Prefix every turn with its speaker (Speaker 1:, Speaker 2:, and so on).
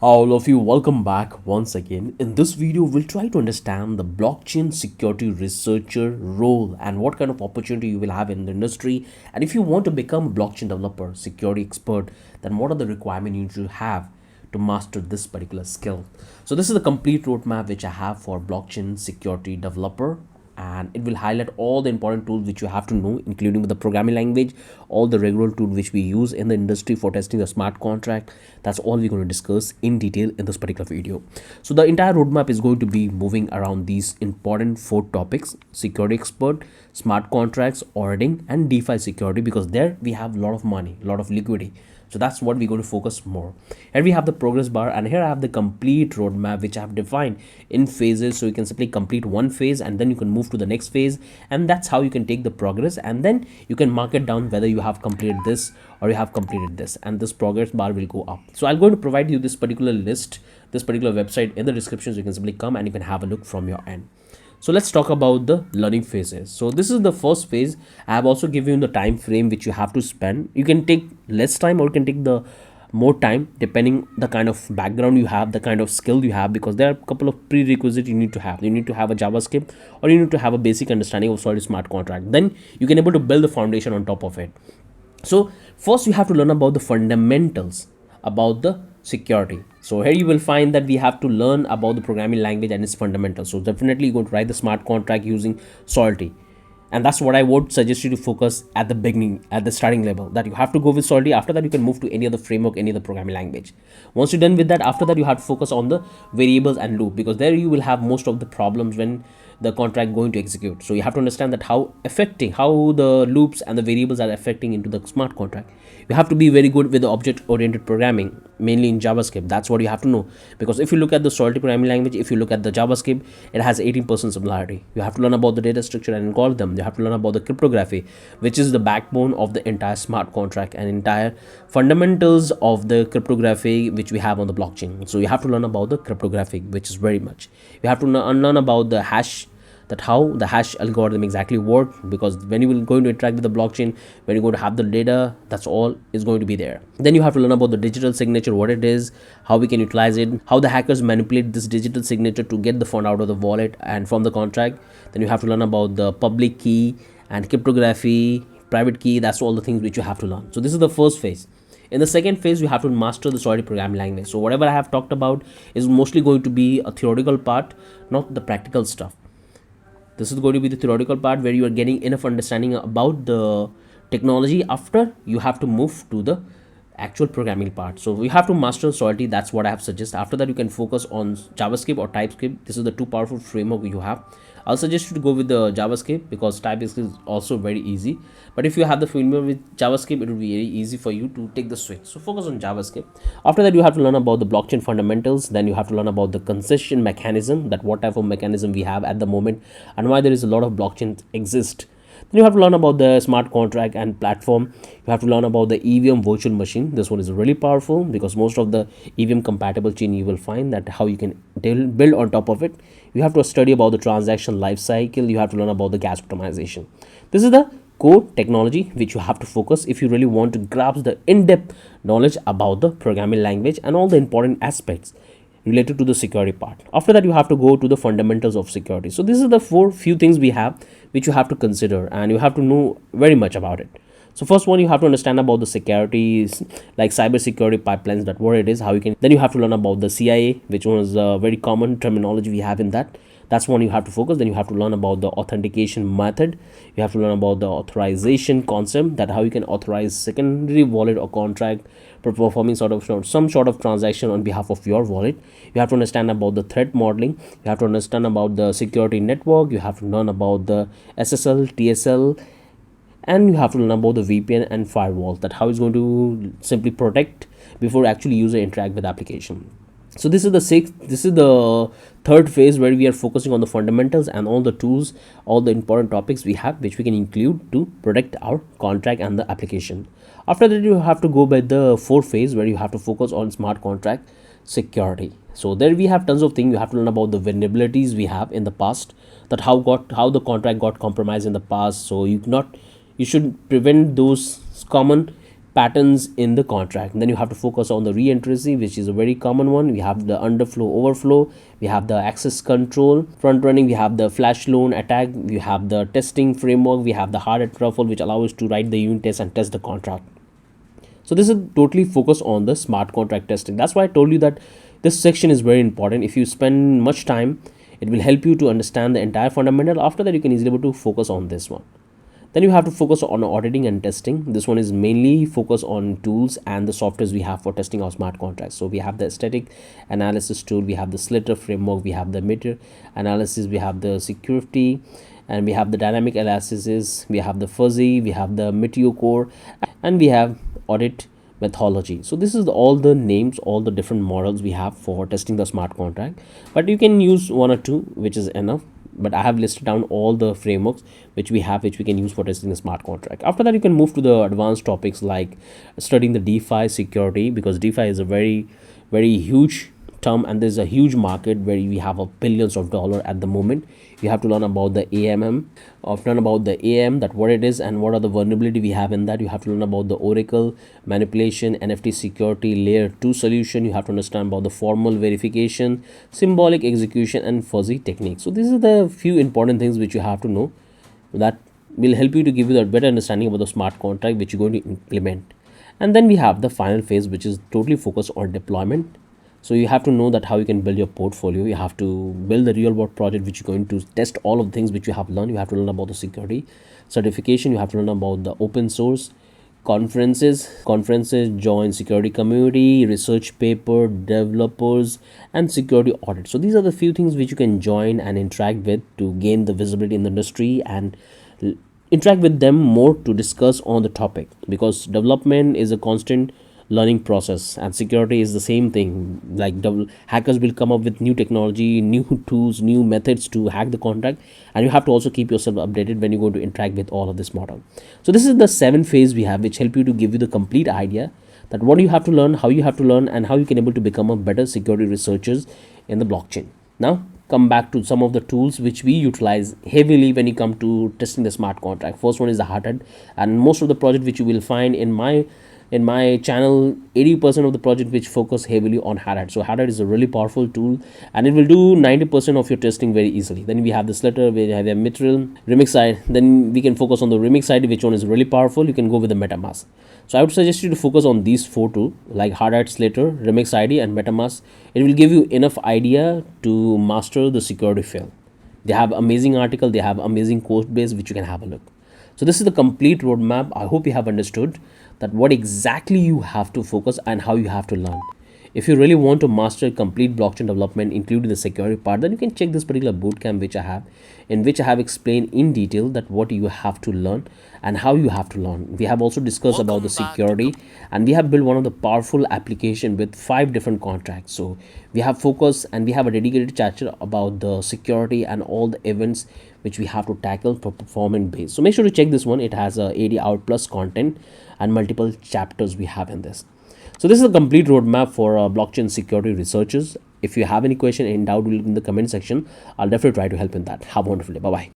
Speaker 1: All of you, welcome back once again. In this video, we'll try to understand the blockchain security researcher role and what kind of opportunity you will have in the industry. And if you want to become a blockchain developer, security expert, then what are the requirements you need to have to master this particular skill? So this is the complete roadmap which I have for blockchain security developer, and it will highlight all the important tools which you have to know, including the programming language, all the regular tools which we use in the industry for testing the smart contract. That's all we're going to discuss in detail in this particular video. So the entire roadmap is going to be moving around these important four topics: security expert, smart contracts, auditing, and DeFi security, because there we have a lot of money, a lot of liquidity. So that's what we're going to focus more. Here we have the progress bar, and here I have the complete roadmap which I have defined in phases. So you can simply complete one phase and then you can move to the next phase, and that's how you can take the progress, and then you can mark it down whether you have completed this or you have completed this, and this progress bar will go up. So I'm going to provide you this particular list, this particular website in the description, so you can simply come and you can have a look from your end. So let's talk about the learning phases. So this is the first phase. I have also given you the time frame which you have to spend. You can take less time or you can take the more time depending the kind of background you have, the kind of skill you have, because there are a couple of prerequisites you need to have. You need to have a JavaScript, or you need to have a basic understanding of solid smart contract. Then you can able to build the foundation on top of it. So first you have to learn about the fundamentals about the security. So here you will find that we have to learn about the programming language and its fundamentals. So definitely you're going to write the smart contract using Solidity, and that's what I would suggest you to focus at the beginning, at the starting level, that you have to go with Solidity. After that you can move to any other framework, any other programming language. Once you're done with that, after that you have to focus on the variables and loop, because there you will have most of the problems when the contract going to execute. So you have to understand that how the loops and the variables are affecting into the smart contract. You have to be very good with the object oriented programming, mainly in JavaScript. That's what you have to know, because if you look at the Solidity programming language, if you look at the JavaScript, it has 18% similarity. You have to learn about the data structure and algorithm. You have to learn about the cryptography, which is the backbone of the entire smart contract and entire fundamentals of the cryptography which we have on the blockchain. So you have to learn about the cryptography, which is very much. You have to learn about the hash, that how the hash algorithm exactly work, because when you will going to interact with the blockchain, when you're going to have the data, that's all is going to be there. Then you have to learn about the digital signature, what it is, how we can utilize it, how the hackers manipulate this digital signature to get the fund out of the wallet and from the contract. Then you have to learn about the public key and cryptography, private key. That's all the things which you have to learn. So this is the first phase. In the second phase, you have to master the Solidity programming language. So whatever I have talked about is mostly going to be a theoretical part, not the practical stuff. This is going to be the theoretical part where you are getting enough understanding about the technology. After, you have to move to the actual programming part. So we have to master Solidity. That's what I have suggested. After that, you can focus on JavaScript or TypeScript. This is the two powerful framework you have. I'll suggest you to go with the JavaScript, because TypeScript is also very easy. But if you have the familiar with JavaScript, it will be very easy for you to take the switch. So focus on JavaScript. After that, you have to learn about the blockchain fundamentals. Then you have to learn about the concession mechanism, that what type of mechanism we have at the moment and why there is a lot of blockchains exist. Then you have to learn about the smart contract and platform. You have to learn about the EVM virtual machine. This one is really powerful, because most of the EVM compatible chain you will find that how you can build on top of it. You have to study about the transaction life cycle. You have to learn about the gas optimization. This is the core technology which you have to focus if you really want to grasp the in-depth knowledge about the programming language and all the important aspects related to the security part. After that, you have to go to the fundamentals of security. So this is the few things we have which you have to consider, and you have to know very much about it. So first one, you have to understand about the securities, like cyber security pipelines, that what it is, how you can. Then you have to learn about the CIA, which was a very common terminology we have in that. That's one you have to focus. Then you have to learn about the authentication method. You have to learn about the authorization concept, that how you can authorize secondary wallet or contract performing some sort of transaction on behalf of your wallet. You have to understand about the threat modeling. You have to understand about the security network. You have to learn about the SSL, TSL, and you have to learn about the VPN and firewall, that how it's going to simply protect before actually user interact with application. So this is the third phase where we are focusing on the fundamentals and all the tools, all the important topics we have which we can include to protect our contract and the application. After that, you have to go by the fourth phase where you have to focus on smart contract security. So there we have tons of things. You have to learn about the vulnerabilities we have in the past, that how the contract got compromised in the past. So you should prevent those common patterns in the contract. Then you have to focus on the re-entry, which is a very common one. We have the underflow overflow, we have the access control front running, we have the flash loan attack, we have the testing framework, we have the hard hat truffle, which allows us to write the unit test and test the contract. So this is totally focused on the smart contract testing. That's why I told you that this section is very important. If you spend much time, it will help you to understand the entire fundamental. After that, you can easily able to focus on this one. Then you have to focus on auditing and testing. This one is mainly focused on tools and the softwares we have for testing our smart contracts. So we have the static analysis tool, we have the slitter framework, we have the meta analysis, we have the security, and we have the dynamic analysis, we have the fuzzy, we have the meteor core, and we have audit methodology. So this is all the names, all the different models we have for testing the smart contract, but you can use one or two, which is enough. But I have listed down all the frameworks which we have, which we can use for testing the smart contract. After that, you can move to the advanced topics like studying the DeFi security, because DeFi is a very huge term, and there's a huge market where we have a billions of dollars at the moment. You have to learn about the learn about the AM, that what it is and what are the vulnerability we have in that. You have to learn about the Oracle manipulation, NFT security, layer 2 solution. You have to understand about the formal verification, symbolic execution, and fuzzy technique. So these are the few important things which you have to know, that will help you to give you a better understanding about the smart contract which you're going to implement. And then we have the final phase, which is totally focused on deployment. So you have to know that how you can build your portfolio. You have to build the real world project which you're going to test all of the things which you have learned. You have to learn about the security certification, you have to learn about the open source conferences, join security community, research paper, developers, and security audit. So these are the few things which you can join and interact with to gain the visibility in the industry and interact with them more to discuss on the topic, because development is a constant learning process and security is the same thing. Like hackers will come up with new technology, new tools, new methods to hack the contract, and you have to also keep yourself updated when you're going to interact with all of this model. So this is the 7 phase we have, which help you to give you the complete idea that what you have to learn, how you have to learn, and how you can able to become a better security researchers in the blockchain. Now come back to some of the tools which we utilize heavily when you come to testing the smart contract. First one is the hard hat, and most of the project which you will find in my channel, 80% of the project which focus heavily on hard hat. So hard hat is a really powerful tool, and it will do 90% of your testing very easily. Then we have the slitter, we have the material remix side. Then we can focus on the remix side, which one is really powerful. You can go with the MetaMask. So I would suggest you to focus on these 4 tools, like hard hat, slitter, remix ID, and MetaMask. It will give you enough idea to master the security field. They have amazing article, they have amazing code base which you can have a look. So this is the complete roadmap. I hope you have understood that what exactly you have to focus and how you have to learn. If you really want to master complete blockchain development, including the security part, then you can check this particular bootcamp which I have, in which I have explained in detail that what you have to learn and how you have to learn. We have also discussed about the security, and we have built one of the powerful application with 5 different contracts. So we have focus and we have a dedicated chapter about the security and all the events which we have to tackle for performance base. So make sure to check this one. It has a 80 hour plus content and multiple chapters we have in this. So this is a complete roadmap for blockchain security researchers. If you have any question and doubt in the comment section, I'll definitely try to help in that. Have a wonderful day. Bye bye.